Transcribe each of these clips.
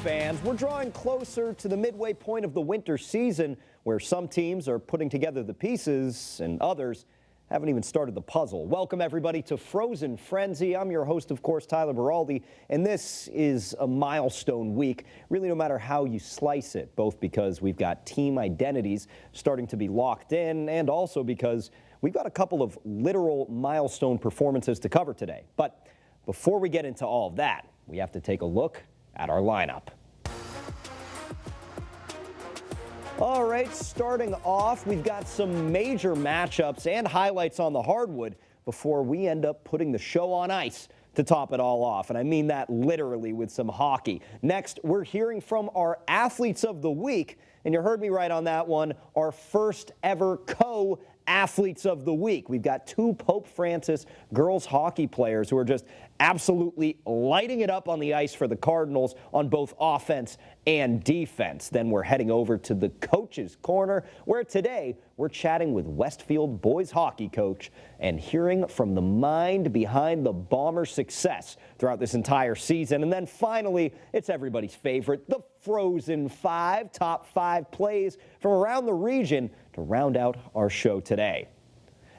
fans, we're drawing closer to the midway point of the winter season where some teams are putting together the pieces and others haven't even started the puzzle. Welcome, everybody, to Frozen Frenzy. I'm your host, of course, Tyler Beraldi, and this is a milestone week, really no matter how you slice it, both because we've got team identities starting to be locked in and also because we've got a couple of literal milestone performances to cover today. But before we get into all of that, we have to take a look at our lineup. All right, starting off, we've got some major matchups and highlights on the hardwood before we end up putting the show on ice to top it all off. And I mean that literally with some hockey. Next, we're hearing from our athletes of the week. And you heard me right on that one, our first ever co-athletes of the week. We've got two Pope Francis girls hockey players who are just absolutely lighting it up on the ice for the Cardinals on both offense and defense. Then we're heading over to the coach's corner, where today we're chatting with Westfield boys hockey coach and hearing from the mind behind the Bombers' success throughout this entire season. And then finally, it's everybody's favorite, the Frozen Five, top 5 plays from around the region to round out our show today.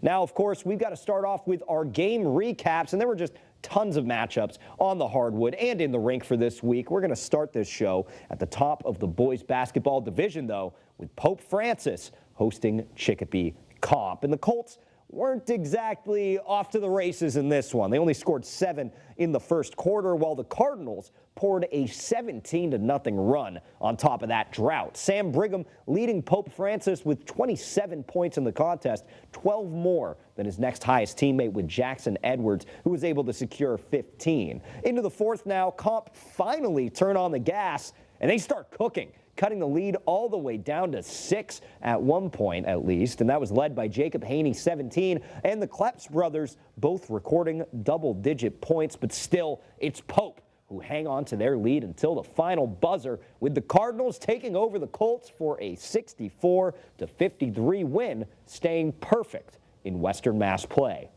Now, of course, we've got to start off with our game recaps, and there were just tons of matchups on the hardwood and in the rink for this week. We're going to start this show at the top of the boys basketball division, though, with Pope Francis hosting Chicopee Comp. And the Colts weren't exactly off to the races in this one. They only scored 7 in the first quarter, while the Cardinals poured a 17-0 run on top of that drought. Sam Brigham leading Pope Francis with 27 points in the contest, 12 more than his next highest teammate with Jackson Edwards, who was able to secure 15. Into the fourth now, Comp finally turn on the gas, and they start cooking, cutting the lead all the way down to 6 at one point at least, and that was led by Jacob Haney, 17, and the Kleps brothers both recording double-digit points, but still, it's Pope who hang on to their lead until the final buzzer, with the Cardinals taking over the Colts for a 64-53 win, staying perfect in Western Mass play.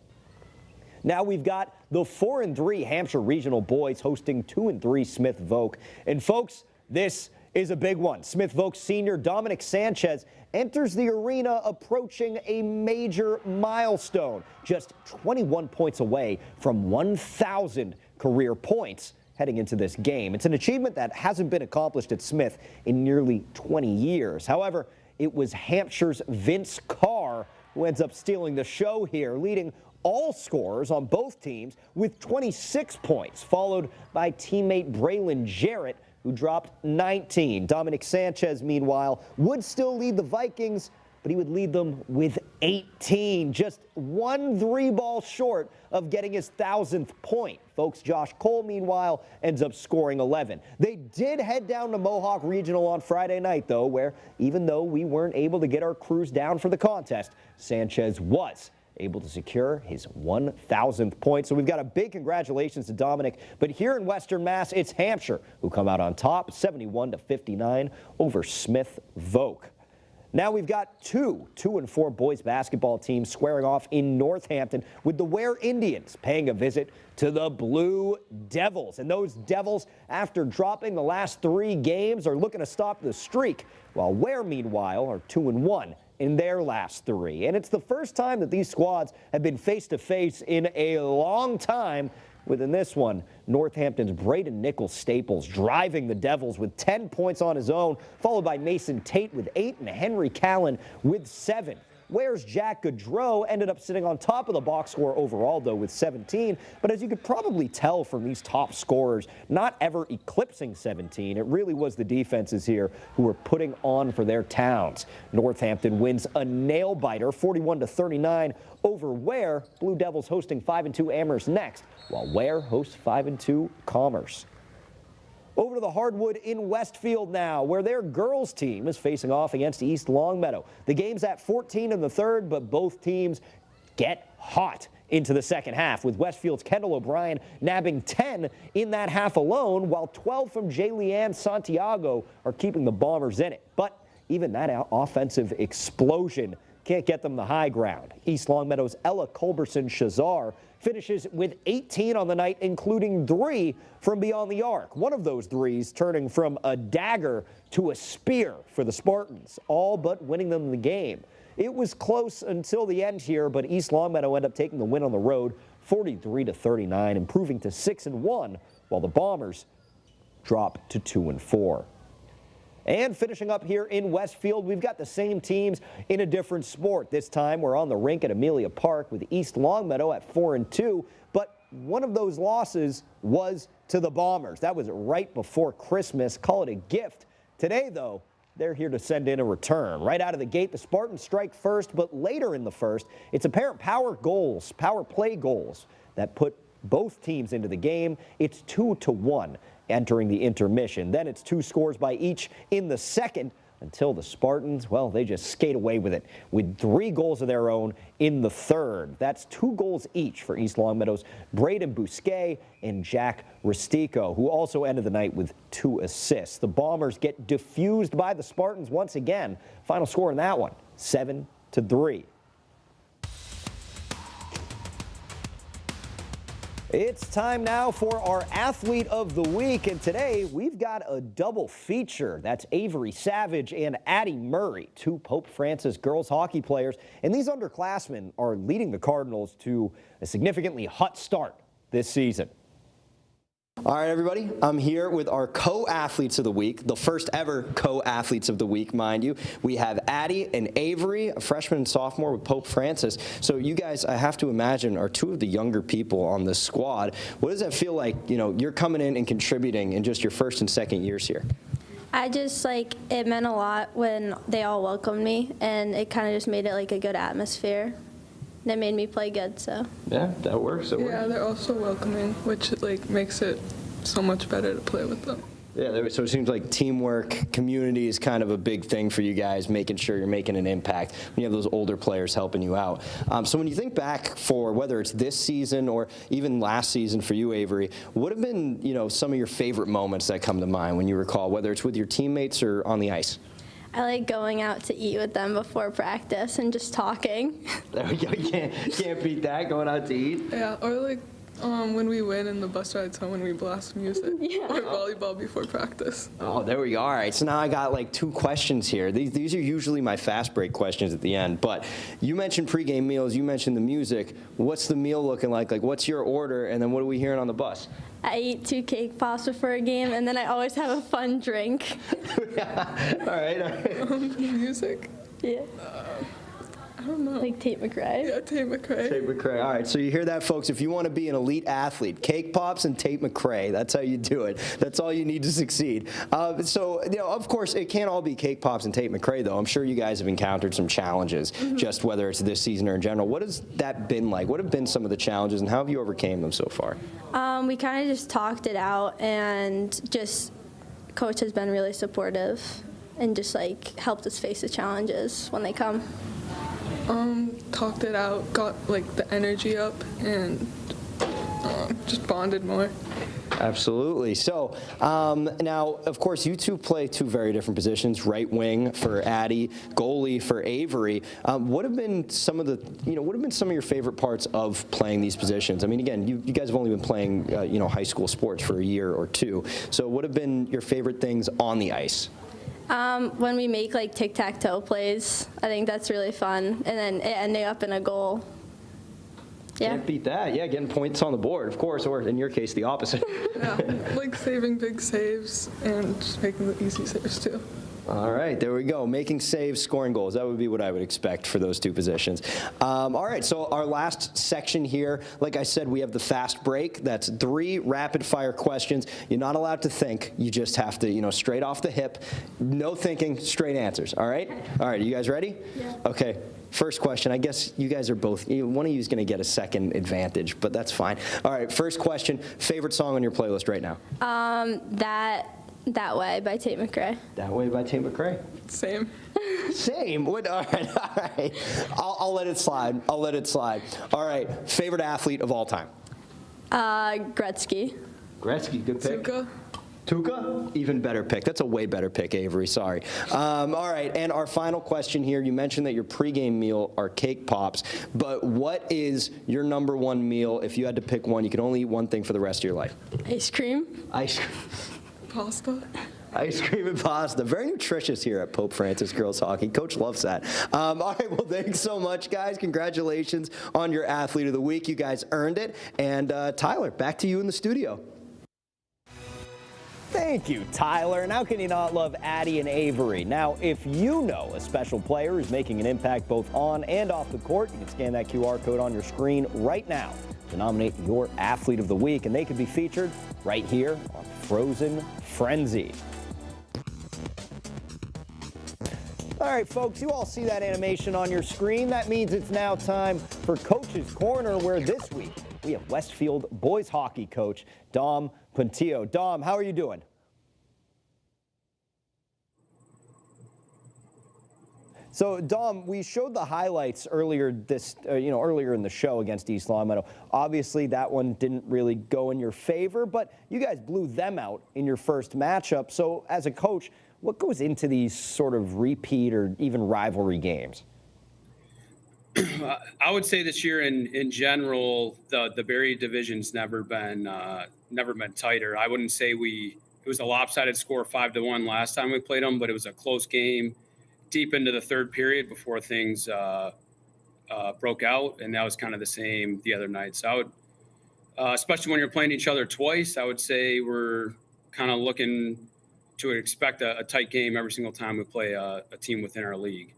Now we've got the 4-3 Hampshire Regional boys hosting 2-3 Smith Voke, and folks, this is a big one. Smith Voke senior Dominic Sanchez enters the arena approaching a major milestone, just 21 points away from 1,000 career points heading into this game. It's an achievement that hasn't been accomplished at Smith in nearly 20 years. However, it was Hampshire's Vince Carr who ends up stealing the show here, leading all scorers on both teams with 26 points, followed by teammate Braylon Jarrett, who dropped 19. Dominic Sanchez, meanwhile, would still lead the Vikings, but he would lead them with 18, just one 3-ball short of getting his 1,000th point. Folks, Josh Cole, meanwhile, ends up scoring 11. They did head down to Mohawk Regional on Friday night, though, where even though we weren't able to get our crews down for the contest, Sanchez was able to secure his 1,000th point. So we've got a big congratulations to Dominic. But here in Western Mass, it's Hampshire who come out on top, 71-59 over Smith Voke. Now we've got two 2-4 boys basketball teams squaring off in Northampton, with the Ware Indians paying a visit to the Blue Devils. And those Devils, after dropping the last 3 games, are looking to stop the streak, while Ware, meanwhile, are 2-1 in their last 3. And it's the first time that these squads have been face-to-face in a long time, within this one, Northampton's Braden Nichols-Staples driving the Devils with 10 points on his own, followed by Mason Tate with 8 and Henry Callan with 7. Ware's Jack Gaudreau ended up sitting on top of the box score overall, though, with 17. But as you could probably tell from these top scorers, not ever eclipsing 17, it really was the defenses here who were putting on for their towns. Northampton wins a nail-biter, 41-39 over Ware. Blue Devils hosting 5-2 Amherst next, while Ware hosts 5-2 Commerce. Over to the hardwood in Westfield now, where their girls team is facing off against East Longmeadow. The game's at 14 in the third, but both teams get hot into the second half, with Westfield's Kendall O'Brien nabbing 10 in that half alone, while 12 from Jayleanne Santiago are keeping the Bombers in it. But even that offensive explosion can't get them the high ground. East Longmeadow's Ella Culberson-Shazar finishes with 18 on the night, including 3 from beyond the arc. One of those 3s turning from a dagger to a spear for the Spartans, all but winning them the game. It was close until the end here, but East Longmeadow ended up taking the win on the road, 43-39, improving to 6-1, while the Bombers drop to 2-4. And finishing up here in Westfield, we've got the same teams in a different sport. This time we're on the rink at Amelia Park with East Longmeadow at 4-2, but one of those losses was to the Bombers. That was right before Christmas. Call it a gift. Today, though, they're here to send in a return. Right out of the gate, the Spartans strike first, but later in the first, it's apparent power play goals that put both teams into the game. It's 2-1 entering the intermission. Then it's 2 scores by each in the second until the Spartans, well, they just skate away with it with 3 goals of their own in the third. That's 2 goals each for East Longmeadow's Braden Bousquet and Jack Restico, who also ended the night with 2 assists. The Bombers get diffused by the Spartans once again. Final score in that one, 7-3. It's time now for our Athlete of the Week, and today we've got a double feature. That's Avery Savage and Addie Murray, 2 Pope Francis girls hockey players, and these underclassmen are leading the Cardinals to a significantly hot start this season. All right, everybody, I'm here with our co-athletes of the week, the first ever co-athletes of the week, mind you. We have Addie and Avery, a freshman and sophomore with Pope Francis. So you guys, I have to imagine, are 2 of the younger people on this squad. What does that feel like, you're coming in and contributing in just your first and second years here? I just, it meant a lot when they all welcomed me, and it kind of just made it, a good atmosphere. That made me play good, so. Yeah, that works. Yeah, they're also welcoming, which makes it so much better to play with them. Yeah, so it seems like teamwork, community is kind of a big thing for you guys, making sure you're making an impact when you have those older players helping you out. So when you think back for whether it's this season or even last season for you, Avery, what have been, some of your favorite moments that come to mind when you recall, whether it's with your teammates or on the ice? I like going out to eat with them before practice and just talking. There we go. You can't beat that, going out to eat. Yeah, or when we win in the bus rides home when we blast music. Yeah. Or volleyball before practice. Oh, there we go. All right, so now I got 2 questions here. These are usually my fast break questions at the end, but you mentioned pregame meals, you mentioned the music. What's the meal looking like? Like, what's your order, and then what are we hearing on the bus? I eat 2 cake pops before a game, and then I always have a fun drink. Yeah. All right. Music? Yeah. I don't know. Like Tate McRae? Yeah, Tate McRae. Tate McRae. All right, so you hear that, folks. If you want to be an elite athlete, Cake Pops and Tate McRae. That's how you do it. That's all you need to succeed. So, of course, it can't all be Cake Pops and Tate McRae, though. I'm sure you guys have encountered some challenges, just whether it's this season or in general. What has that been like? What have been some of the challenges, and how have you overcame them so far? We kind of just talked it out, and Coach has been really supportive and just, helped us face the challenges when they come. Talked it out, got the energy up, and just bonded more. Absolutely. So now, of course, you 2 play 2 very different positions: right wing for Addie, goalie for Avery. What have been some of your favorite parts of playing these positions? I mean, again, you guys have only been playing high school sports for a year or 2. So what have been your favorite things on the ice? When we make tic-tac-toe plays, I think that's really fun, and then it ending up in a goal. Yeah. Can't beat that. Yeah, getting points on the board, of course, or in your case, the opposite. Yeah, saving big saves and just making the easy saves too. All right, there we go. Making saves, scoring goals. That would be what I would expect for those 2 positions. All right, so our last section here, like I said, we have the fast break. That's 3 rapid-fire questions. You're not allowed to think. You just have to, straight off the hip. No thinking, straight answers, all right? All right, are you guys ready? Yeah. Okay. First question, I guess you guys are both, one of you is going to get a second advantage, but that's fine. All right, first question, favorite song on your playlist right now? That Way by Tate McRae. That Way by Tate McRae. Same. Same. All right. I'll let it slide. All right, favorite athlete of all time? Gretzky. Gretzky, good pick. Zuka. Tuca? Even better pick. That's a way better pick, Avery. Sorry. All right, and our final question here. You mentioned that your pregame meal are cake pops, but what is your number one meal? If you had to pick one, you could only eat one thing for the rest of your life. Ice cream. Ice cream. Pasta. Ice cream and pasta. Very nutritious here at Pope Francis Girls Hockey. Coach loves that. All right, well, thanks so much, guys. Congratulations on your Athlete of the Week. You guys earned it. And Tyler, back to you in the studio. Thank you, Tyler. And how can you not love Addie and Avery? Now, if you know a special player who's making an impact both on and off the court, you can scan that QR code on your screen right now to nominate your Athlete of the Week, and they could be featured right here on Frozen Frenzy. All right, folks, you all see that animation on your screen. That means it's now time for Coach's Corner, where this week we have Westfield boys hockey coach Dom Puntillo. Dom, how are you doing? So, Dom, we showed the highlights earlier earlier in the show against East Longmeadow. Obviously, that one didn't really go in your favor, but you guys blew them out in your first matchup. So, as a coach, what goes into these sort of repeat or even rivalry games? I would say this year in general, the Barry division's never been tighter. I wouldn't say it was a lopsided score 5-1 last time we played them, but it was a close game deep into the third period before things broke out, and that was kind of the same the other night. So I would, especially when you're playing each other twice, I would say we're kind of looking to expect a tight game every single time we play a team within our league.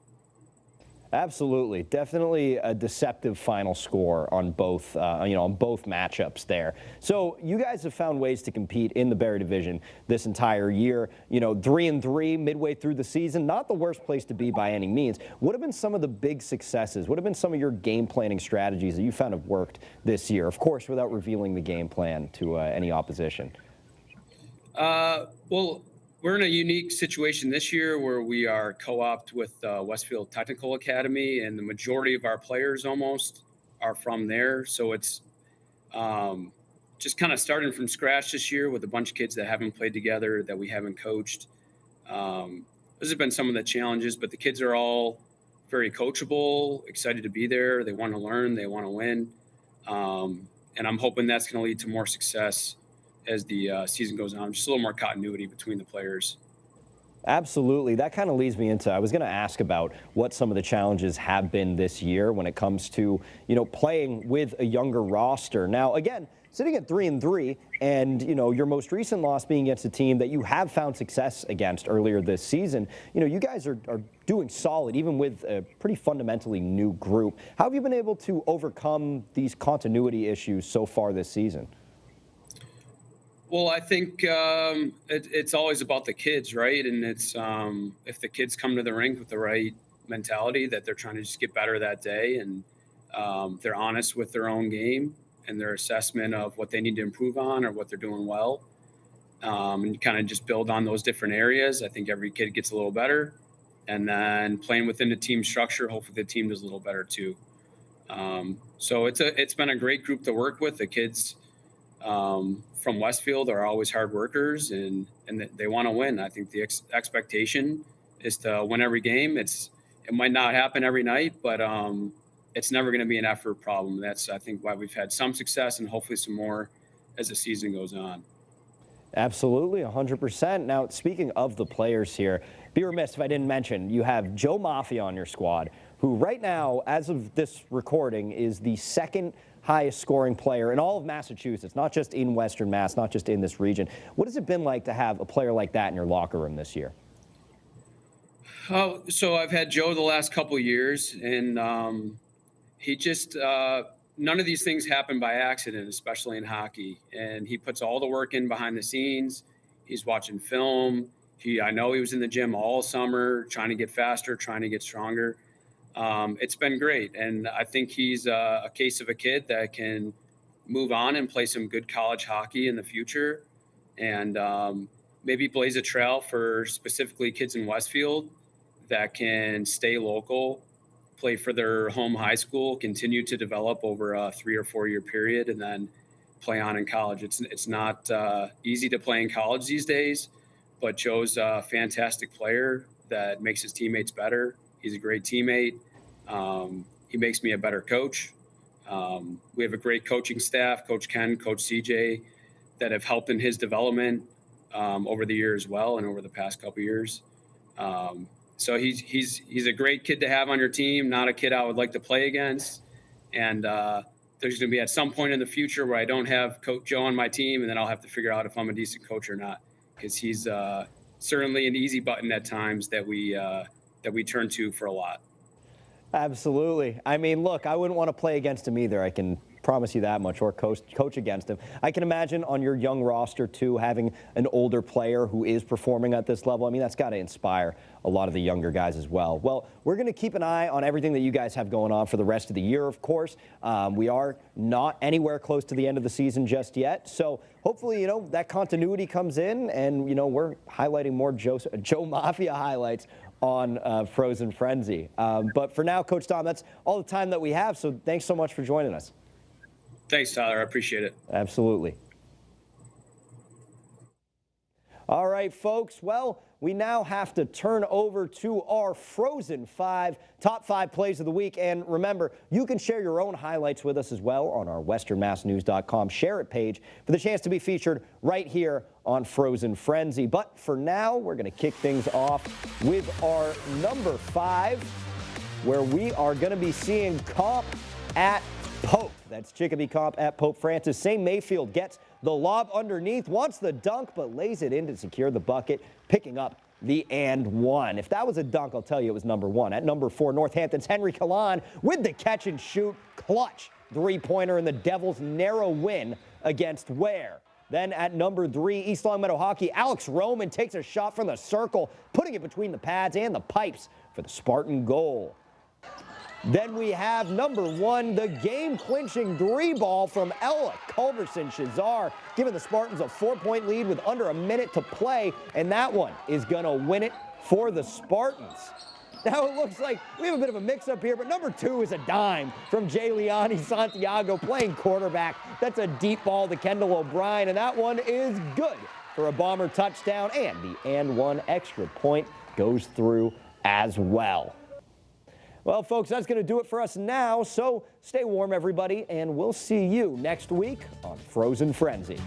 Absolutely, definitely a deceptive final score on both, on both matchups there. So you guys have found ways to compete in the Barry Division this entire year. 3-3 midway through the season, not the worst place to be by any means. What have been some of the big successes? What have been some of your game planning strategies that you found have worked this year? Of course, without revealing the game plan to any opposition. Well, we're in a unique situation this year where we are co-opted with Westfield Technical Academy, and the majority of our players almost are from there. So it's just kind of starting from scratch this year with a bunch of kids that haven't played together, that we haven't coached. Those have been some of the challenges, but the kids are all very coachable, excited to be there. They want to learn, they want to win. And I'm hoping that's going to lead to more success as the season goes on, just a little more continuity between the players. Absolutely. That kind of leads me into, I was going to ask about what some of the challenges have been this year when it comes to, playing with a younger roster. Now, again, sitting at 3-3 and, your most recent loss being against a team that you have found success against earlier this season, you guys are doing solid, even with a pretty fundamentally new group. How have you been able to overcome these continuity issues so far this season? Well, I think it's always about the kids, right? And it's if the kids come to the rink with the right mentality that they're trying to just get better that day, and they're honest with their own game and their assessment of what they need to improve on or what they're doing well, and you kind of just build on those different areas. I think every kid gets a little better, and then playing within the team structure, hopefully the team does a little better too. So it's been a great group to work with. The kids from Westfield are always hard workers, and they want to win. I think the expectation is to win every game. It might not happen every night, but it's never going to be an effort problem. That's, I think, why we've had some success and hopefully some more as the season goes on. Absolutely, 100%. Now, speaking of the players here, be remiss if I didn't mention, you have Joe Mafia on your squad, who right now, as of this recording, is the second highest scoring player in all of Massachusetts, not just in Western Mass, not just in this region. What has it been like to have a player like that in your locker room this year? So I've had Joe the last couple of years, and he just none of these things happen by accident, especially in hockey. And he puts all the work in behind the scenes. He's watching film. I know he was in the gym all summer, trying to get faster, trying to get stronger. It's been great. And I think he's a case of a kid that can move on and play some good college hockey in the future, and maybe blaze a trail for specifically kids in Westfield that can stay local, play for their home high school, continue to develop over a 3 or 4 year period, and then play on in college. It's not easy to play in college these days, but Joe's a fantastic player that makes his teammates better. He's a great teammate. He makes me a better coach. We have a great coaching staff, Coach Ken, Coach CJ, that have helped in his development over the year as well, and over the past couple of years. So he's a great kid to have on your team, not a kid I would like to play against. And there's going to be at some point in the future where I don't have Coach Joe on my team, and then I'll have to figure out if I'm a decent coach or not, because he's certainly an easy button at times that we turn to for a lot. Absolutely. I mean, look, I wouldn't want to play against him either. I can promise you that much, or coach against him. I can imagine on your young roster, too, having an older player who is performing at this level. I mean, that's got to inspire a lot of the younger guys as well. Well, we're going to keep an eye on everything that you guys have going on for the rest of the year, of course. We are not anywhere close to the end of the season just yet. So hopefully, you know, that continuity comes in, and, you know, we're highlighting more Joe Mafia highlights on Frozen Frenzy. But for now, Coach Tom, that's all the time that we have. So thanks so much for joining us. Thanks, Tyler. I appreciate it. Absolutely. All right, folks. Well, we now have to turn over to our Frozen 5 top 5 plays of the week. And remember, you can share your own highlights with us as well on our westernmassnews.com Share It page for the chance to be featured right here on Frozen Frenzy. But for now, we're going to kick things off with our number 5, where we are going to be seeing Comp at Pope. That's Chicopee Comp at Pope Francis. Sam Mayfield gets the lob underneath, wants the dunk, but lays it in to secure the bucket, picking up the and one. If that was a dunk, I'll tell you it was number 1. At number 4, Northampton's Henry Kalan with the catch and shoot clutch three-pointer in the Devils' narrow win against Ware. Then at number 3, East Longmeadow Hockey, Alex Roman takes a shot from the circle, putting it between the pads and the pipes for the Spartan goal. Then we have number 1, the game-clinching 3-ball from Ella Culberson-Shazar, giving the Spartans a 4-point lead with under a minute to play, and that one is going to win it for the Spartans. Now it looks like we have a bit of a mix-up here, but number 2 is a dime from Jayliani Santiago playing quarterback. That's a deep ball to Kendall O'Brien, and that one is good for a Bomber touchdown, and the and one extra point goes through as well. Well, folks, that's going to do it for us now, so stay warm, everybody, and we'll see you next week on Frozen Frenzy.